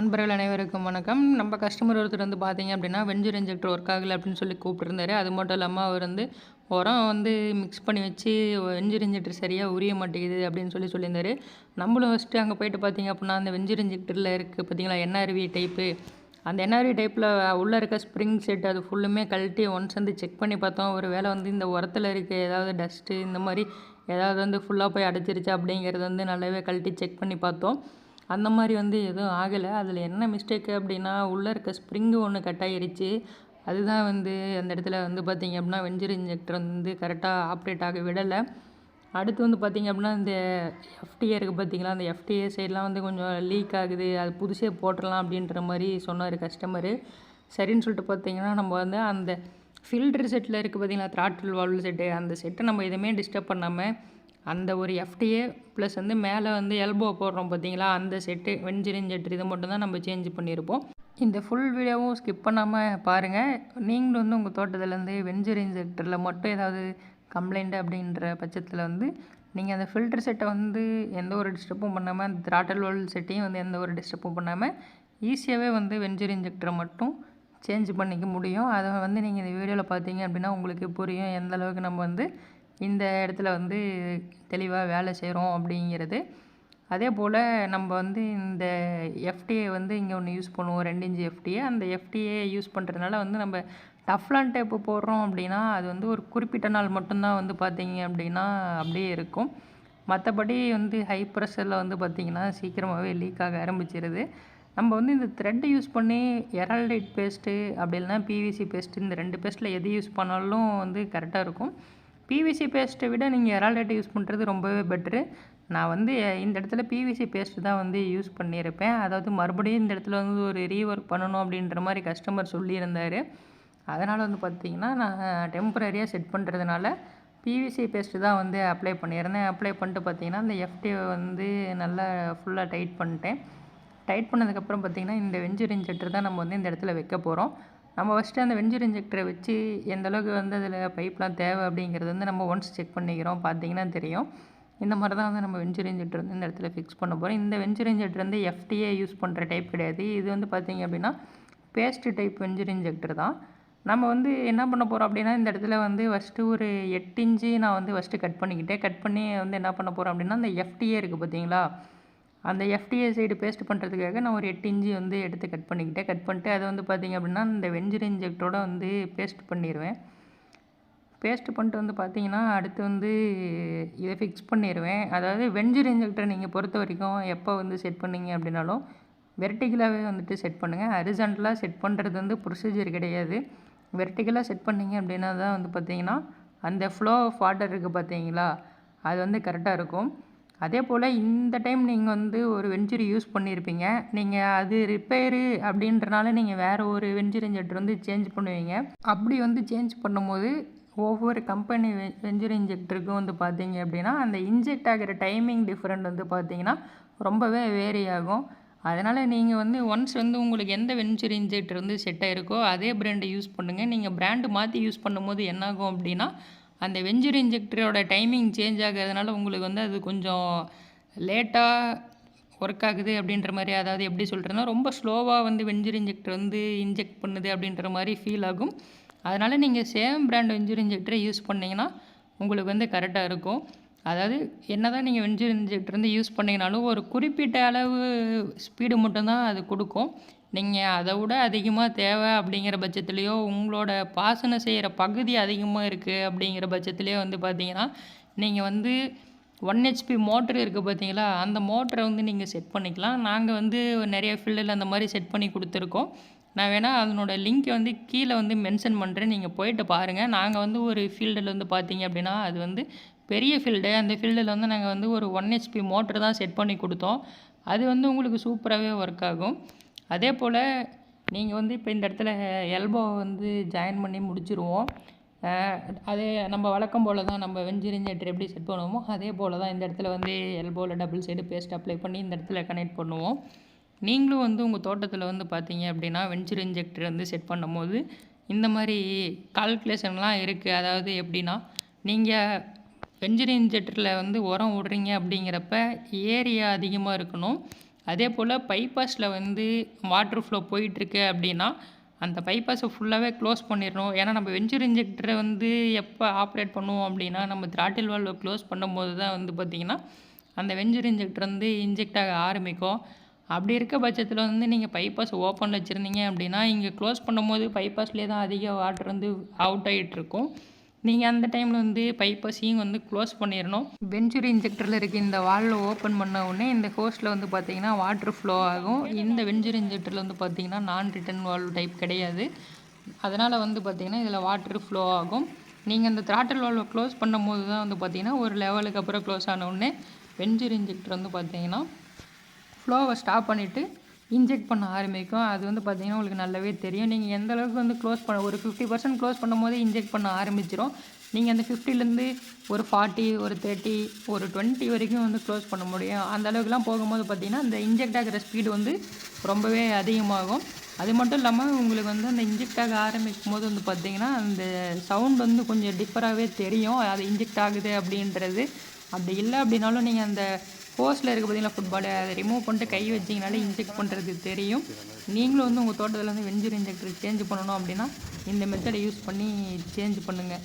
நண்பர்கள் அனைவருக்கும் வணக்கம். நம்ம கஸ்டமர் ஒருத்தர் வந்து பார்த்தீங்க அப்படின்னா, வெஞ்சர் இன்ஜெக்டர் ஒர்க் ஆகல அப்படின்னு சொல்லி கூப்பிட்டுருந்தாரு. அது மட்டும் இல்லாம அவர் வந்து உரம் வந்து மிக்ஸ் பண்ணி வச்சு வெஞ்சர் இன்ஜெக்டர் சரியா உரிய மாட்டேங்குது அப்படின்னு சொல்லியிருந்தாரு. நம்மளும் ஃபஸ்ட்டு அங்கே போயிட்டு பார்த்தீங்க அப்படின்னா, அந்த வெஞ்சர் இன்ஜெக்டரில் இருக்குது பார்த்தீங்களா, என்ஆர்வி டைப்பு. அந்த என்ஆர்வி டைப்பில் உள்ளே இருக்க ஸ்ப்ரிங் செட் அது ஃபுல்லுமே கழட்டி ஒன்ஸ் வந்து செக் பண்ணி பார்த்தோம். ஒரு வேளை வந்து இந்த உரத்துல இருக்க ஏதாவது டஸ்ட்டு இந்த மாதிரி ஏதாவது வந்து ஃபுல்லாக போய் அடைச்சிருச்சா அப்படிங்கிறது வந்து நல்லாவே கழட்டி செக் பண்ணி பார்த்தோம். அந்த மாதிரி வந்து எதுவும் ஆகலை. அதில் என்ன மிஸ்டேக்கு அப்படின்னா, உள்ளே இருக்க ஸ்ப்ரிங்கு ஒன்று கட் ஆகிருச்சு. அதுதான் வந்து அந்த இடத்துல வந்து பார்த்திங்க அப்படின்னா, வெஞ்சர் இன்ஜெக்டர் வந்து கரெக்டாக ஆப்ரேட் ஆக விடலை. அடுத்து வந்து பார்த்திங்க அப்படின்னா, இந்த எஃப்டிஏ இருக்குது பார்த்திங்களா, அந்த எஃப்டிஏ சைட்லாம் வந்து கொஞ்சம் லீக் ஆகுது. அது புதுசே போட்டுடலாம் அப்படின்ற மாதிரி சொன்னார் கஸ்டமரு. சரின்னு சொல்லிட்டு பார்த்திங்கன்னா, நம்ம வந்து அந்த ஃபில்டர் செட்டில் இருக்குது பார்த்திங்களா, த்ராட்டில் வால்வு செட்டு, அந்த செட்டை நம்ம எதுவுமே டிஸ்டர்ப் பண்ணாமல் அந்த ஒரு எஃப்டிஏ ப்ளஸ் வந்து மேலே வந்து எல்போ போடுறோம் பார்த்தீங்களா, அந்த செட்டு வெஞ்சர் இன்ஜெக்டர் இதை மட்டும் தான் நம்ம சேஞ்ச் பண்ணியிருப்போம். இந்த ஃபுல் வீடியோவும் ஸ்கிப் பண்ணாமல் பாருங்கள். நீங்களும் வந்து உங்கள் தோட்டத்துலேருந்து வெஞ்சர் இன்ஜெக்டரில் மட்டும் ஏதாவது கம்ப்ளைண்ட் அப்படின்ற பட்சத்தில் வந்து நீங்கள் அந்த ஃபில்டர் செட்டை வந்து எந்த ஒரு டிஸ்டர்பும் பண்ணாமல், அந்த த்ராட்டல் வால்வு செட்டையும் வந்து எந்த ஒரு டிஸ்டர்பும் பண்ணாமல் ஈஸியாகவே வந்து வெஞ்சர் இன்ஜெக்டரை மட்டும் சேஞ்ச் பண்ணிக்க முடியும். அதை வந்து நீங்கள் இந்த வீடியோவில் பார்த்தீங்க அப்படின்னா உங்களுக்கு புரியும் எந்த அளவுக்கு நம்ம வந்து இந்த இடத்துல வந்து தெளிவாக வேலை செய்கிறோம் அப்படிங்கிறது. அதே போல் நம்ம வந்து இந்த எஃப்டிஏ வந்து இங்கே ஒன்று யூஸ் பண்ணுவோம், 2 இன்ச் எஃப்டிஏ. அந்த எஃப்டிஏ யூஸ் பண்ணுறதுனால வந்து நம்ம டஃப்லான் டேப்பு போடுறோம் அப்படின்னா அது வந்து ஒரு குறிப்பிட்ட நாள் மட்டும்தான் வந்து பார்த்திங்க அப்படின்னா அப்படியே இருக்கும். மற்றபடி வந்து ஹை ப்ரெஷரில் வந்து பார்த்திங்கன்னா சீக்கிரமாகவே லீக் ஆக ஆரம்பிச்சிருது. நம்ம வந்து இந்த த்ரெட் யூஸ் பண்ணி எரால்டைட் பேஸ்ட்டு அப்படி இல்லைனா பிவிசி பேஸ்ட்டு, இந்த 2 பேஸ்ட்டில் எது யூஸ் பண்ணாலும் வந்து கரெக்டாக இருக்கும். பிவிசி பேஸ்ட்டை விட நீங்கள் எரால்டைட் யூஸ் பண்ணுறது ரொம்பவே பெட்ரு. நான் வந்து இந்த இடத்துல பிவிசி பேஸ்ட்டு தான் வந்து யூஸ் பண்ணியிருப்பேன். அதாவது மறுபடியும் இந்த இடத்துல வந்து ஒரு ரீஒர்க் பண்ணணும் அப்படின்ற மாதிரி கஸ்டமர் சொல்லியிருந்தார். அதனால் வந்து பார்த்திங்கன்னா நான் டெம்பரரியாக செட் பண்ணுறதுனால பிவிசி பேஸ்ட்டு தான் வந்து அப்ளை பண்ணியிருந்தேன். அப்ளை பண்ணிட்டு பார்த்திங்கன்னா அந்த எஃப்டியை வந்து நல்லா ஃபுல்லாக டைட் பண்ணிட்டேன். டைட் பண்ணதுக்கப்புறம் பார்த்திங்கன்னா இந்த வெஞ்சர் இன்ஜெக்டர் தான் நம்ம வந்து இந்த இடத்துல வைக்க போகிறோம். நம்ம ஃபஸ்ட்டு அந்த வெஞ்சர் இன்ஜெக்டரை வச்சு எந்த அளவுக்கு வந்து அதில் பைப்லாம் தேவை அப்படிங்கிறது வந்து நம்ம ஒன்ஸ் செக் பண்ணிக்கிறோம். பார்த்திங்கன்னா தெரியும். இந்த மாதிரி தான் வந்து நம்ம வெஞ்சர் இன்ஜெக்டர் வந்து இந்த இடத்துல ஃபிக்ஸ் பண்ண போகிறோம். இந்த வெஞ்சர் இன்ஜெக்டர் வந்து எஃப்டிஏ யூஸ் பண்ணுற டைப் கிடையாது. இது வந்து பார்த்திங்க அப்படின்னா பேஸ்ட்டு டைப் வெஞ்சர் இன்ஜெக்டர் தான். நம்ம வந்து என்ன பண்ண போகிறோம் அப்படின்னா, இந்த இடத்துல வந்து ஃபஸ்ட்டு ஒரு 8 இன்ச்சு நான் வந்து ஃபஸ்ட்டு கட் பண்ணிக்கிட்டேன். கட் பண்ணி வந்து என்ன பண்ண போகிறோம் அப்படின்னா, அந்த எஃப்டிஏ இருக்குது பார்த்தீங்களா, அந்த எஃப்டிஏ சைடு பேஸ்ட் பண்ணுறதுக்காக நான் ஒரு 8 இன்ச்சு வந்து எடுத்து கட் பண்ணிக்கிட்டேன். கட் பண்ணிட்டு அதை வந்து பார்த்திங்க அப்படின்னா இந்த வெஞ்சர் இன்ஜெக்டரோட வந்து பேஸ்ட் பண்ணிடுவேன். பேஸ்ட் பண்ணிட்டு வந்து பார்த்திங்கன்னா அடுத்து வந்து இதை ஃபிக்ஸ் பண்ணிடுவேன். அதாவது வெஞ்சர் இன்ஜெக்டரை நீங்கள் பொறுத்த வரைக்கும் எப்போ வந்து செட் பண்ணிங்க அப்படின்னாலும் வெர்டிகலாகவே வந்துட்டு செட் பண்ணுங்கள். ஹரிசாண்டலாக செட் பண்ணுறது வந்து ப்ரொசீஜர் கிடையாது. வெர்டிகலாக செட் பண்ணிங்க அப்படின்னா தான் வந்து பார்த்திங்கன்னா அந்த ஃப்ளோ ஆஃப் வாட்டர் இருக்குது பார்த்தீங்களா, அது வந்து கரெக்டாக இருக்கும். அதே போல் இந்த டைம் நீங்கள் வந்து ஒரு வெஞ்சர் யூஸ் பண்ணியிருப்பீங்க. நீங்கள் அது ரிப்பேரு அப்படின்றனால நீங்கள் வேறு ஒரு வெஞ்சர் இன்ஜெக்டர் வந்து சேஞ்ச் பண்ணுவீங்க. அப்படி வந்து சேஞ்ச் பண்ணும்போது ஒவ்வொரு கம்பெனி வெஞ்சர் இன்ஜெக்டருக்கும் வந்து பார்த்தீங்க அப்படின்னா அந்த இன்ஜெக்ட் ஆகிற டைமிங் டிஃப்ரெண்ட் வந்து பார்த்திங்கன்னா ரொம்பவே வேரி ஆகும். அதனால் நீங்கள் வந்து ஒன்ஸ் வந்து உங்களுக்கு எந்த வெஞ்சர் இன்ஜெக்டர் வந்து செட் ஆகிருக்கோ அதே பிராண்டை யூஸ் பண்ணுங்கள். நீங்கள் பிராண்டு மாற்றி யூஸ் பண்ணும்போது என்னாகும் அப்படின்னா அந்த வெஞ்சர் இன்ஜெக்டரோட டைமிங் சேஞ்ச் ஆகிறதுனால உங்களுக்கு வந்து அது கொஞ்சம் லேட்டாக ஒர்க் ஆகுது அப்படின்ற மாதிரி, அதாவது எப்படி சொல்கிறேன்னா ரொம்ப ஸ்லோவாக வந்து வெஞ்சர் இன்ஜெக்டர் வந்து இன்ஜெக்ட் பண்ணுது அப்படின்ற மாதிரி ஃபீல் ஆகும். அதனால் நீங்கள் சேம் பிராண்ட் வெஞ்சர் இன்ஜெக்டரை யூஸ் பண்ணிங்கன்னா உங்களுக்கு வந்து கரெக்டாக இருக்கும். அதாவது என்ன தான் நீங்கள் வெஞ்சர் இன்ஜெக்டர் வந்து யூஸ் பண்ணிங்கனாலும் ஒரு குறிப்பிட்ட அளவு ஸ்பீடு மட்டும்தான் அது கொடுக்கும். நீங்கள் அதை விட அதிகமாக தேவை அப்படிங்கிற பட்சத்துலேயோ, உங்களோட பாசனம் செய்கிற பகுதி அதிகமாக இருக்குது அப்படிங்கிற பட்சத்துலேயோ வந்து பார்த்தீங்கன்னா, நீங்கள் வந்து 1 ஹெச்பி மோட்ரு இருக்குது பார்த்தீங்களா, அந்த மோட்டரை வந்து நீங்கள் செட் பண்ணிக்கலாம். நாங்கள் வந்து நிறைய ஃபீல்டில் அந்த மாதிரி செட் பண்ணி கொடுத்துருக்கோம். நான் வேணால் அதனோட லிங்க்கை வந்து கீழே வந்து மென்ஷன் பண்ணுறேன், நீங்கள் போய்ட்டு பாருங்கள். நாங்கள் வந்து ஒரு ஃபீல்டில் வந்து பார்த்தீங்க அப்படின்னா அது வந்து பெரிய ஃபீல்டு. அந்த ஃபீல்டில் வந்து நாங்கள் வந்து ஒரு 1 ஹெச்பி மோட்ரு தான் செட் பண்ணி கொடுத்தோம். அது வந்து உங்களுக்கு சூப்பராகவே ஒர்க் ஆகும். அதே போல் நீங்கள் வந்து இப்போ இந்த இடத்துல எல்போ வந்து ஜாயின் பண்ணி முடிச்சிருவோம். அதே நம்ம வழக்கம் போல் தான் நம்ம வெஞ்சர் இன்ஜெக்டர் எப்படி செட் பண்ணுவோமோ அதே போல் தான் இந்த இடத்துல வந்து எல்போவில் டபுள் சைடு பேஸ்ட் அப்ளை பண்ணி இந்த இடத்துல கனெக்ட் பண்ணுவோம். நீங்களும் வந்து உங்கள் தோட்டத்தில் வந்து பார்த்தீங்க அப்படின்னா வெஞ்சர் இன்ஜெக்டர் வந்து செட் பண்ணும்போது இந்த மாதிரி கால்குலேஷன்லாம் இருக்குது. அதாவது எப்படின்னா, நீங்கள் வெஞ்சர் இன்ஜெக்டரில் வந்து உரம் விட்றீங்க அப்படிங்கிறப்ப ஏரியா அதிகமாக இருக்கணும். அதே போல் பைபாஸில் வந்து வாட்டர் ஃப்ளோ போயிட்டுருக்கு அப்படின்னா அந்த பைபாஸை ஃபுல்லாகவே க்ளோஸ் பண்ணிடணும். ஏன்னா நம்ம வென்ச்சூர் இன்ஜெக்டரை வந்து எப்போ ஆப்ரேட் பண்ணுவோம் அப்படின்னா நம்ம த்ராட்டில் வால்வை க்ளோஸ் பண்ணும்போது தான் வந்து பார்த்திங்கன்னா அந்த வென்ச்சூர் இன்ஜெக்டர் வந்து இன்ஜெக்ட் ஆக ஆரம்பிக்கும். அப்படி இருக்க பட்சத்தில் வந்து நீங்கள் பைபாஸ் ஓப்பனில் வச்சுருந்தீங்க அப்படின்னா இங்கே க்ளோஸ் பண்ணும்போது பைபாஸ்லேயே தான் அதிக வாட்டர் வந்து அவுட் ஆகிட்டுருக்கும். நீங்கள் அந்த டைமில் வந்து பைப்பஸையும் வந்து க்ளோஸ் பண்ணிடணும். வென்ச்சூர் இன்ஜெக்டரில் இருக்க இந்த வால்வை ஓப்பன் பண்ண உடனே இந்த ஹோஸில் வந்து பார்த்திங்கன்னா வாட்டர் ஃப்ளோ ஆகும். இந்த வென்ச்சூர் இன்ஜெக்டரில் வந்து பார்த்திங்கன்னா நான் ரிட்டர்ன் வால்வ் டைப் கிடையாது. அதனால் வந்து பார்த்திங்கன்னா இதில் வாட்டர் ஃப்ளோ ஆகும். நீங்கள் அந்த த்ராட்டில் வால்வை க்ளோஸ் பண்ணும்போது தான் வந்து பார்த்திங்கன்னா ஒரு லெவலுக்கு அப்புறம் க்ளோஸ் ஆன உடனே வென்ச்சூர் இன்ஜெக்டர் வந்து பார்த்திங்கன்னா ஃப்ளோவை ஸ்டாப் பண்ணிவிட்டு இன்ஜெக்ட் பண்ண ஆரம்பிக்கும். அது வந்து பார்த்திங்கன்னா உங்களுக்கு நல்லாவே தெரியும். நீங்கள் எந்த அளவுக்கு வந்து க்ளோஸ் பண்ண ஒரு 50% க்ளோஸ் பண்ணும்போது இன்ஜெக்ட் பண்ண ஆரம்பிச்சிடும். நீங்கள் அந்த 50லேருந்து ஒரு 40, ஒரு 30, ஒரு 20 வரைக்கும் வந்து க்ளோஸ் பண்ண முடியும். அந்த அளவுக்குலாம் போகும்போது பார்த்திங்கன்னா அந்த இன்ஜெக்ட் ஆகிற ஸ்பீடு வந்து ரொம்பவே அதிகமாகும். அது மட்டும் இல்லாமல் உங்களுக்கு வந்து அந்த இன்ஜெக்ட் ஆக ஆரம்பிக்கும் போது வந்து பார்த்திங்கன்னா அந்த சவுண்ட் வந்து கொஞ்சம் டிஃபராகவே தெரியும். அது இன்ஜெக்ட் ஆகுது அப்படின்றது. அப்படி இல்லை அப்படின்னாலும் நீங்கள் அந்த ஹோஸில் இருக்க பார்த்தீங்கன்னா ஃபுட்பாலை அதை ரிமூவ் பண்ணிட்டு கை வச்சிங்கனாலே இன்ஜெக்ட் பண்ணுறது தெரியும். நீங்களும் வந்து உங்கள் தோட்டத்தில் வந்து வென்ச்சூர் இன்ஜெக்டர் சேஞ்ச் பண்ணணும் அப்படின்னா இந்த மெத்தடை யூஸ் பண்ணி சேஞ்ச் பண்ணுங்கள்.